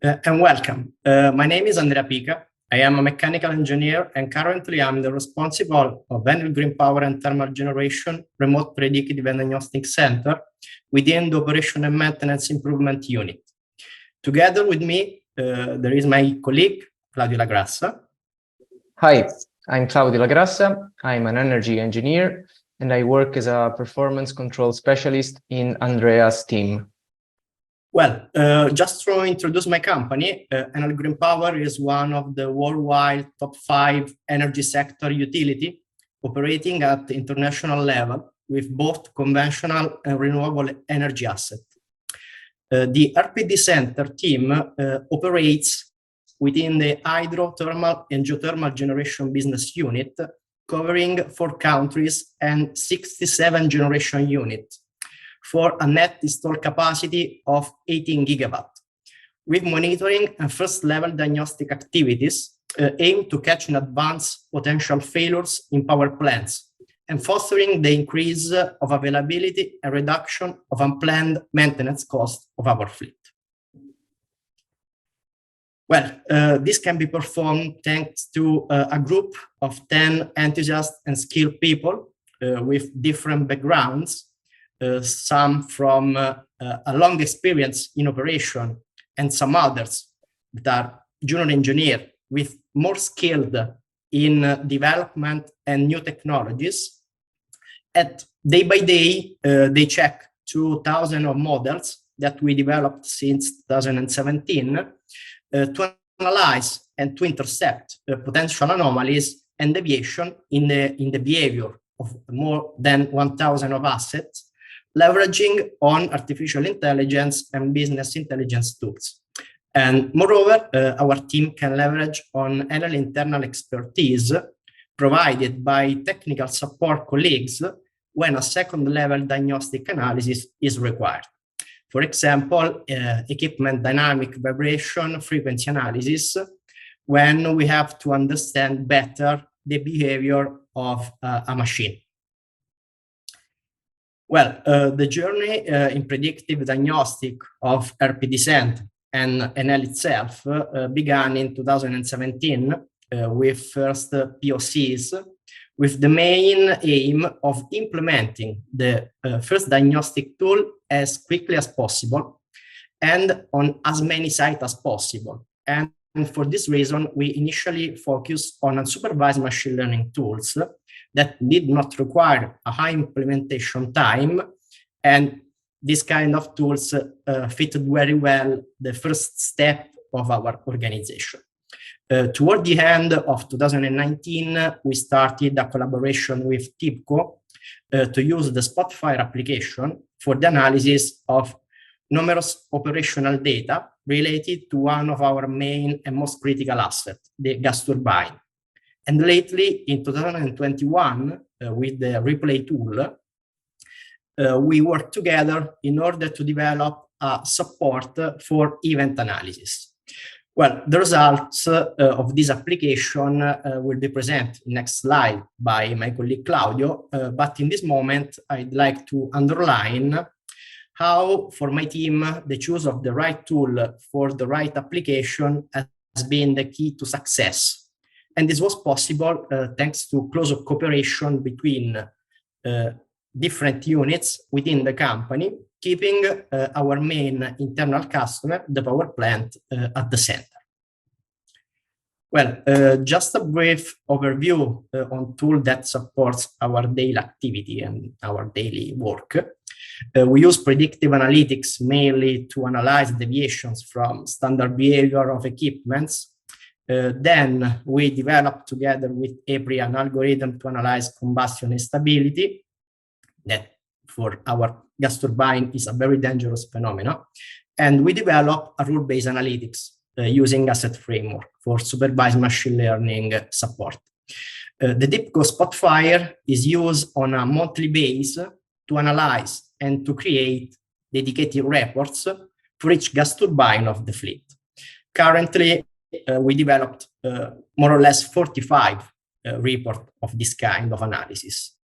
And welcome. My name is Andrea Pica. I am a mechanical engineer, and currently I'm the responsible of Enel Green Power and Thermal Generation Remote Predictive Diagnostic Center within the Operation and Maintenance Improvement Unit. Together with me, there is my colleague, Claudio Lagrassa. Hi, I'm Claudio Lagrassa. I'm an energy engineer, and I work as a performance control specialist in Andrea's team. Well, just to introduce my company, Enel Green Power is one of the worldwide top 5 energy sector utility operating at the international level with both conventional and renewable energy assets. The RPD Center team operates within the hydro, thermal, and geothermal generation business unit, covering 4 countries and 67 generation units, for a net installed capacity of 18 gigawatt, with monitoring and first-level diagnostic activities aimed to catch in advance potential failures in power plants and fostering the increase of availability and reduction of unplanned maintenance costs of our fleet. Well, this can be performed thanks to a group of 10 enthusiasts and skilled people with different backgrounds, some from a long experience in operation and some others that are junior engineer with more skilled in development and new technologies. And day by day, they check 2,000 of models that we developed since 2017 to analyze and to intercept potential anomalies and deviation in the behavior of more than 1,000 of assets, leveraging on artificial intelligence and business intelligence tools. And moreover, our team can leverage on Enel internal expertise provided by technical support colleagues when a second-level diagnostic analysis is required. For example, equipment dynamic vibration frequency analysis, when we have to understand better the behavior of a machine. Well, the journey in predictive diagnostic of RPD Center and Enel itself began in 2017 with first POCs, with the main aim of implementing the first diagnostic tool as quickly as possible and on as many sites as possible. And for this reason, we initially focused on unsupervised machine learning tools that did not require a high implementation time, and this kind of tools fitted very well the first step of our organization. Toward the end of 2019, we started a collaboration with TIBCO to use the Spotfire application for the analysis of numerous operational data related to one of our main and most critical assets, the gas turbine. And lately, in 2021, with the Replay tool, we worked together in order to develop a support for event analysis. Well, the results of this application will be presented next slide by my colleague Claudio, but in this moment, I'd like to underline how, for my team, the choice of the right tool for the right application has been the key to success. And this was possible thanks to close cooperation between different units within the company, keeping our main internal customer, the power plant, at the center. Well, just a brief overview on tool that supports our daily activity and our daily work. We use predictive analytics mainly to analyze deviations from standard behavior of equipments. Then we developed together with EPRI an algorithm to analyze combustion instability that for our gas turbine is a very dangerous phenomenon. And we developed a rule-based analytics using asset framework for supervised machine learning support. The TIBCO Spotfire is used on a monthly basis to analyze and to create dedicated reports for each gas turbine of the fleet. Currently, we developed more or less 45 reports of this kind of analysis.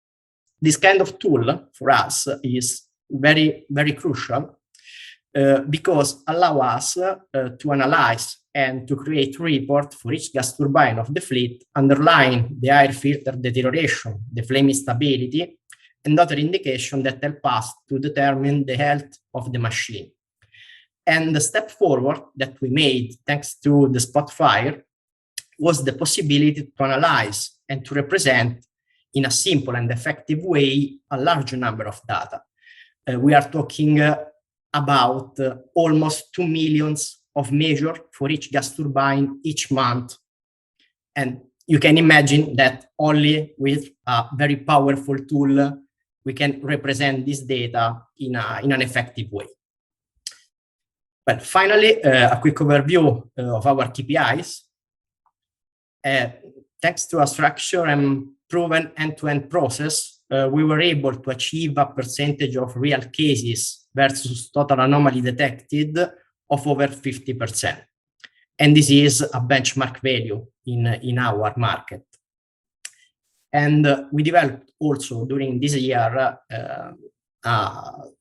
This kind of tool for us is very, very crucial because allow us to analyze and to create report for each gas turbine of the fleet, underlying the air filter deterioration, the flame instability, and other indications that help us to determine the health of the machine. And the step forward that we made, thanks to the Spotfire, was the possibility to analyze and to represent in a simple and effective way a large number of data. We are talking about almost 2 million of measures for each gas turbine each month. And you can imagine that only with a very powerful tool, we can represent this data in an effective way. But finally, a quick overview of our KPIs. Thanks to a structured and proven end-to-end process, we were able to achieve a percentage of real cases versus total anomaly detected of over 50%. And this is a benchmark value in our market. And we developed also during this year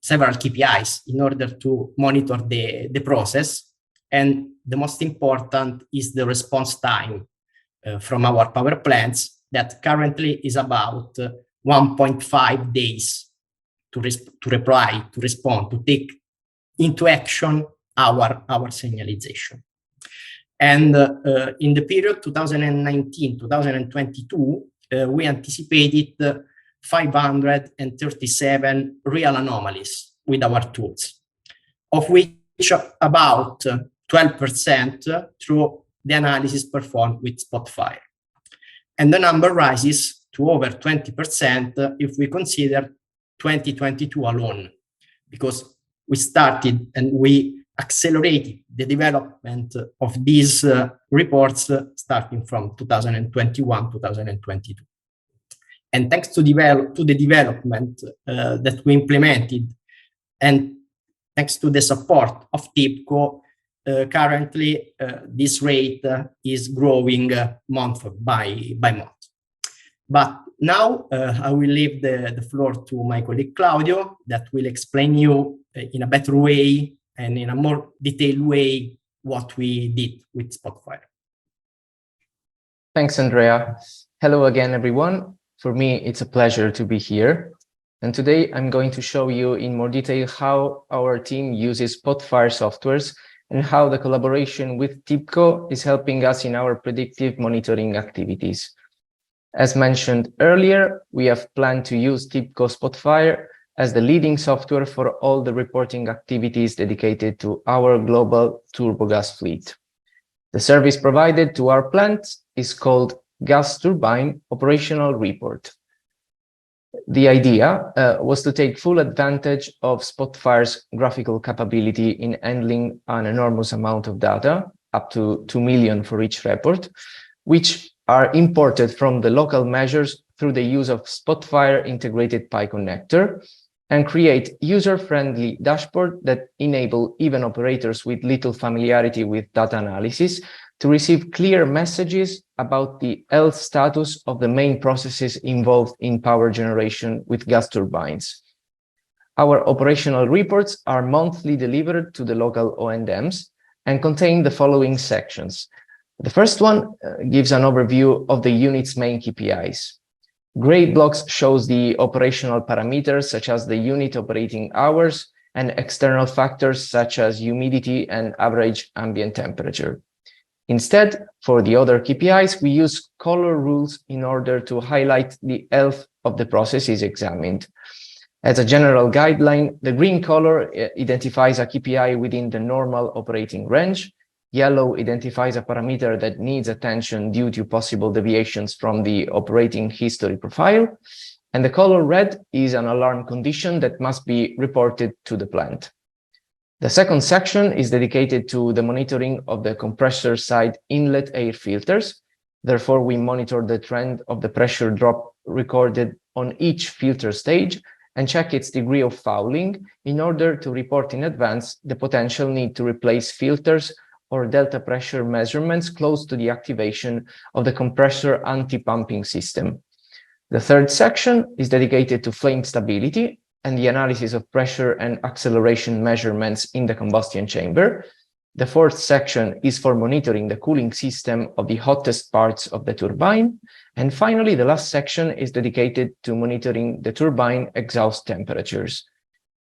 several KPIs in order to monitor the process. And the most important is the response time from our power plants that currently is about 1.5 days to respond, to take into action our signalization. And in the period 2019-2022, we anticipated 537 real anomalies with our tools, of which about 12% through the analysis performed with Spotfire. And the number rises to over 20% if we consider 2022 alone, because we started and we accelerated the development of these reports starting from 2021-2022. And thanks to the development that we implemented, and thanks to the support of TIBCO, currently this rate is growing month by month. But now I will leave the floor to my colleague Claudio, that will explain you in a better way and in a more detailed way what we did with Spotfire. Thanks, Andrea. Hello again, everyone. For me, it's a pleasure to be here. And today I'm going to show you in more detail how our team uses Spotfire softwares and how the collaboration with TIBCO is helping us in our predictive monitoring activities. As mentioned earlier, we have planned to use TIBCO Spotfire as the leading software for all the reporting activities dedicated to our global turbogas fleet. The service provided to our plants is called Gas Turbine Operational Report. The idea was to take full advantage of Spotfire's graphical capability in handling an enormous amount of data, up to 2 million for each report, which are imported from the local measures through the use of Spotfire integrated Pi connector, and create user-friendly dashboard that enable even operators with little familiarity with data analysis to receive clear messages about the health status of the main processes involved in power generation with gas turbines. Our operational reports are monthly delivered to the local O&Ms and contain the following sections. The first one gives an overview of the unit's main KPIs. Gray blocks shows the operational parameters such as the unit operating hours and external factors such as humidity and average ambient temperature. Instead, for the other KPIs, we use color rules in order to highlight the health of the processes examined. As a general guideline, the green color identifies a KPI within the normal operating range. Yellow identifies a parameter that needs attention due to possible deviations from the operating history profile. And the color red is an alarm condition that must be reported to the plant. The second section is dedicated to the monitoring of the compressor side inlet air filters. Therefore, we monitor the trend of the pressure drop recorded on each filter stage and check its degree of fouling in order to report in advance the potential need to replace filters or delta pressure measurements close to the activation of the compressor anti-pumping system. The third section is dedicated to flame stability, and the analysis of pressure and acceleration measurements in the combustion chamber. The fourth section is for monitoring the cooling system of the hottest parts of the turbine. And finally, the last section is dedicated to monitoring the turbine exhaust temperatures.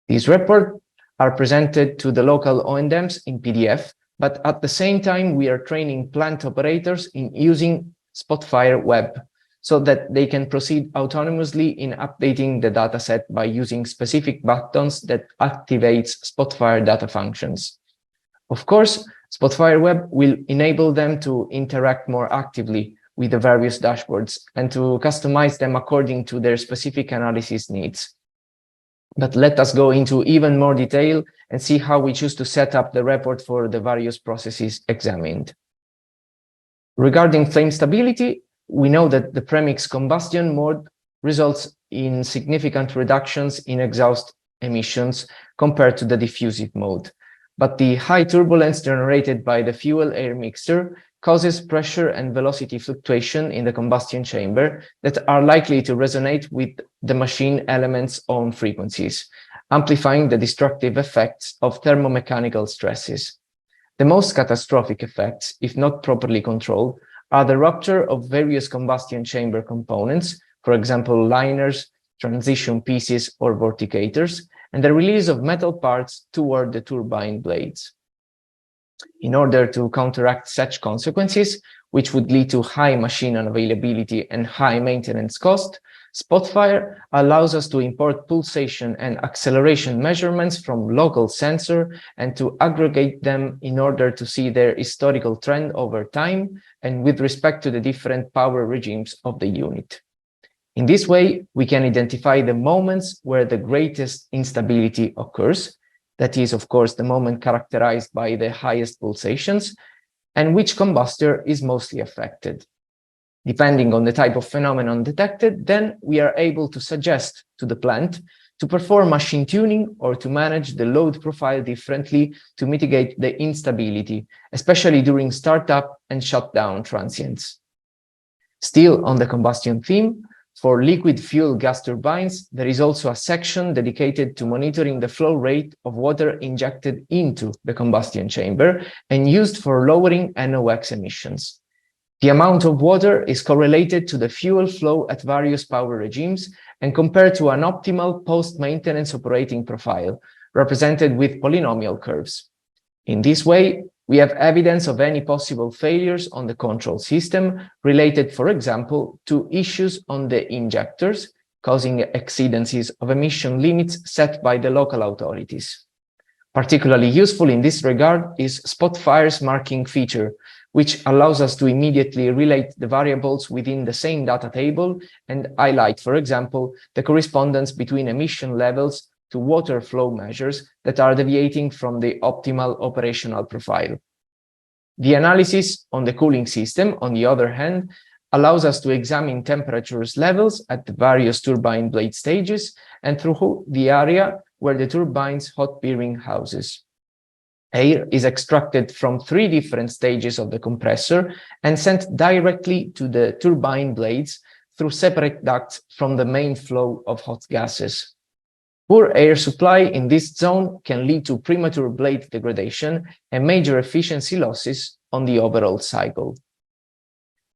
These reports are presented to the local O&Ms in PDF, but at the same time, we are training plant operators in using Spotfire Web so that they can proceed autonomously in updating the dataset by using specific buttons that activates Spotfire data functions. Of course, Spotfire Web will enable them to interact more actively with the various dashboards and to customize them according to their specific analysis needs. But let us go into even more detail and see how we choose to set up the report for the various processes examined. Regarding flame stability, we know that the premix combustion mode results in significant reductions in exhaust emissions compared to the diffusive mode. But the high turbulence generated by the fuel-air mixture causes pressure and velocity fluctuation in the combustion chamber that are likely to resonate with the machine element's own frequencies, amplifying the destructive effects of thermomechanical stresses. The most catastrophic effects, if not properly controlled, are the rupture of various combustion chamber components, for example, liners, transition pieces, or vorticators, and the release of metal parts toward the turbine blades. In order to counteract such consequences, which would lead to high machine unavailability and high maintenance cost, Spotfire allows us to import pulsation and acceleration measurements from local sensor and to aggregate them in order to see their historical trend over time and with respect to the different power regimes of the unit. In this way, we can identify the moments where the greatest instability occurs. That is, of course, the moment characterized by the highest pulsations, and which combustor is mostly affected. Depending on the type of phenomenon detected, then we are able to suggest to the plant to perform machine tuning or to manage the load profile differently to mitigate the instability, especially during startup and shutdown transients. Still on the combustion theme, for liquid fuel gas turbines, there is also a section dedicated to monitoring the flow rate of water injected into the combustion chamber and used for lowering NOx emissions. The amount of water is correlated to the fuel flow at various power regimes and compared to an optimal post-maintenance operating profile, represented with polynomial curves. In this way, we have evidence of any possible failures on the control system related, for example, to issues on the injectors, causing exceedances of emission limits set by the local authorities. Particularly useful in this regard is Spotfire's marking feature, which allows us to immediately relate the variables within the same data table and highlight, for example, the correspondence between emission levels to water flow measures that are deviating from the optimal operational profile. The analysis on the cooling system, on the other hand, allows us to examine temperatures levels at the various turbine blade stages and through the area where the turbine's hot bearing houses. Air is extracted from 3 different stages of the compressor and sent directly to the turbine blades through separate ducts from the main flow of hot gases. Poor air supply in this zone can lead to premature blade degradation and major efficiency losses on the overall cycle.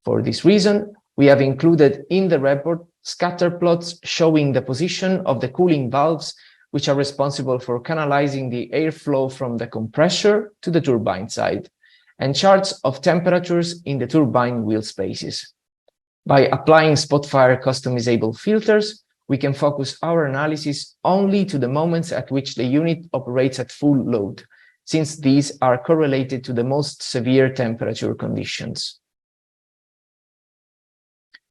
For this reason, we have included in the report scatter plots showing the position of the cooling valves, which are responsible for canalizing the airflow from the compressor to the turbine side, and charts of temperatures in the turbine wheel spaces. By applying Spotfire customizable filters, we can focus our analysis only to the moments at which the unit operates at full load, since these are correlated to the most severe temperature conditions.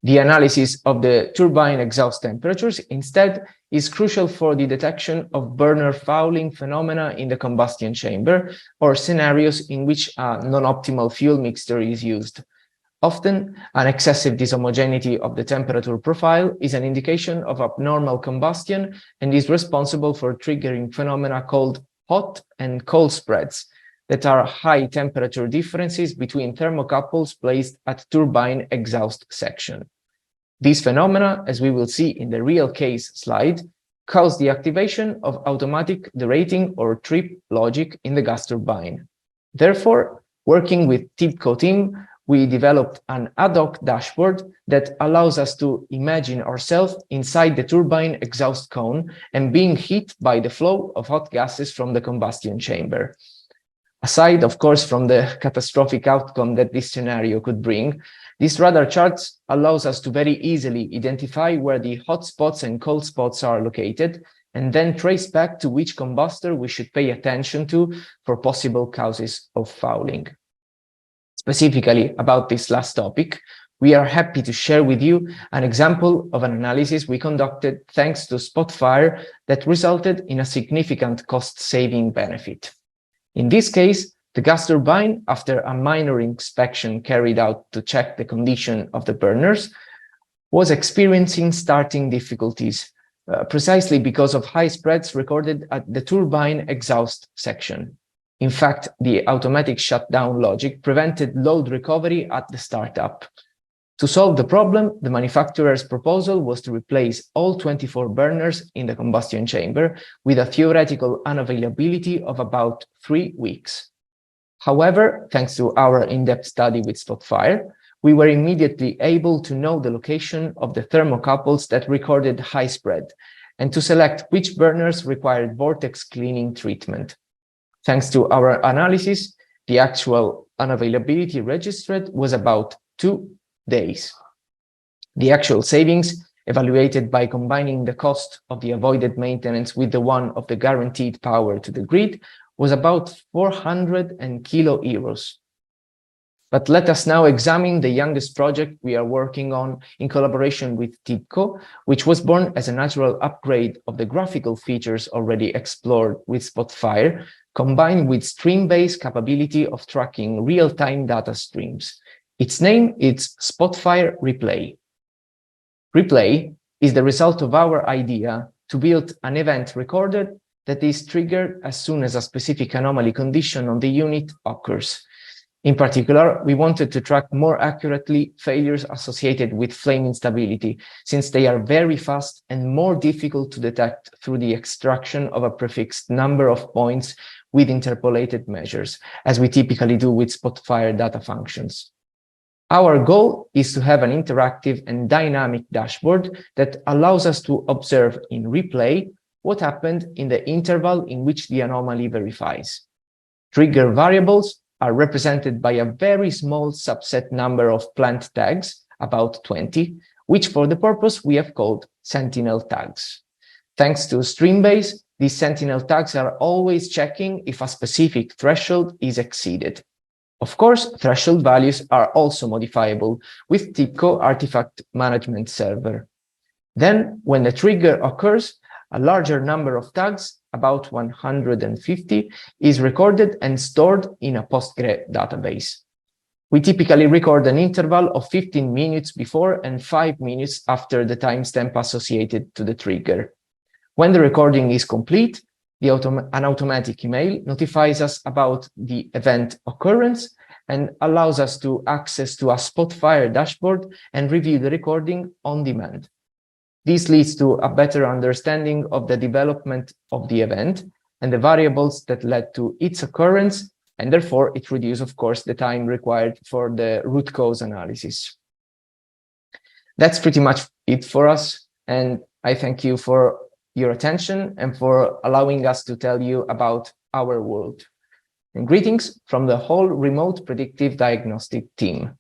The analysis of the turbine exhaust temperatures, instead, is crucial for the detection of burner fouling phenomena in the combustion chamber or scenarios in which a non-optimal fuel mixture is used. Often, an excessive dishomogeneity of the temperature profile is an indication of abnormal combustion and is responsible for triggering phenomena called hot and cold spreads, that are high temperature differences between thermocouples placed at turbine exhaust section. These phenomena, as we will see in the real case slide, caused the activation of automatic derating or trip logic in the gas turbine. Therefore, working with TIBCO team, we developed an ad hoc dashboard that allows us to imagine ourselves inside the turbine exhaust cone and being hit by the flow of hot gases from the combustion chamber. Aside, of course, from the catastrophic outcome that this scenario could bring, this radar charts allows us to very easily identify where the hot spots and cold spots are located, and then trace back to which combustor we should pay attention to for possible causes of fouling. Specifically about this last topic, we are happy to share with you an example of an analysis we conducted thanks to Spotfire that resulted in a significant cost-saving benefit. In this case, the gas turbine, after a minor inspection carried out to check the condition of the burners, was experiencing starting difficulties, precisely because of high spreads recorded at the turbine exhaust section. In fact, the automatic shutdown logic prevented load recovery at the startup. To solve the problem, the manufacturer's proposal was to replace all 24 burners in the combustion chamber with a theoretical unavailability of about 3 weeks. However, thanks to our in-depth study with Spotfire, we were immediately able to know the location of the thermocouples that recorded high spread and to select which burners required vortex cleaning treatment. Thanks to our analysis, the actual unavailability registered was about 2 days. The actual savings, evaluated by combining the cost of the avoided maintenance with the one of the guaranteed power to the grid, was about 400 kilo-euros. But let us now examine the youngest project we are working on in collaboration with TIBCO, which was born as a natural upgrade of the graphical features already explored with Spotfire, combined with Streambase capability of tracking real-time data streams. Its name is Spotfire Replay. Replay is the result of our idea to build an event recorder that is triggered as soon as a specific anomaly condition on the unit occurs. In particular, we wanted to track more accurately failures associated with flame instability, since they are very fast and more difficult to detect through the extraction of a prefixed number of points with interpolated measures, as we typically do with Spotfire data functions. Our goal is to have an interactive and dynamic dashboard that allows us to observe in replay what happened in the interval in which the anomaly verifies. Trigger variables are represented by a very small subset number of plant tags, about 20, which for the purpose we have called sentinel tags. Thanks to Streambase, these sentinel tags are always checking if a specific threshold is exceeded. Of course, threshold values are also modifiable with TIBCO Artifact Management Server. Then, when the trigger occurs, a larger number of tags, about 150, is recorded and stored in a Postgre database. We typically record an interval of 15 minutes before and 5 minutes after the timestamp associated to the trigger. When the recording is complete, an automatic email notifies us about the event occurrence and allows us to access to a Spotfire dashboard and review the recording on demand. This leads to a better understanding of the development of the event and the variables that led to its occurrence, and therefore it reduces, of course, the time required for the root cause analysis. That's pretty much it for us, and I thank you for your attention and for allowing us to tell you about our world. And greetings from the whole remote predictive diagnostic team.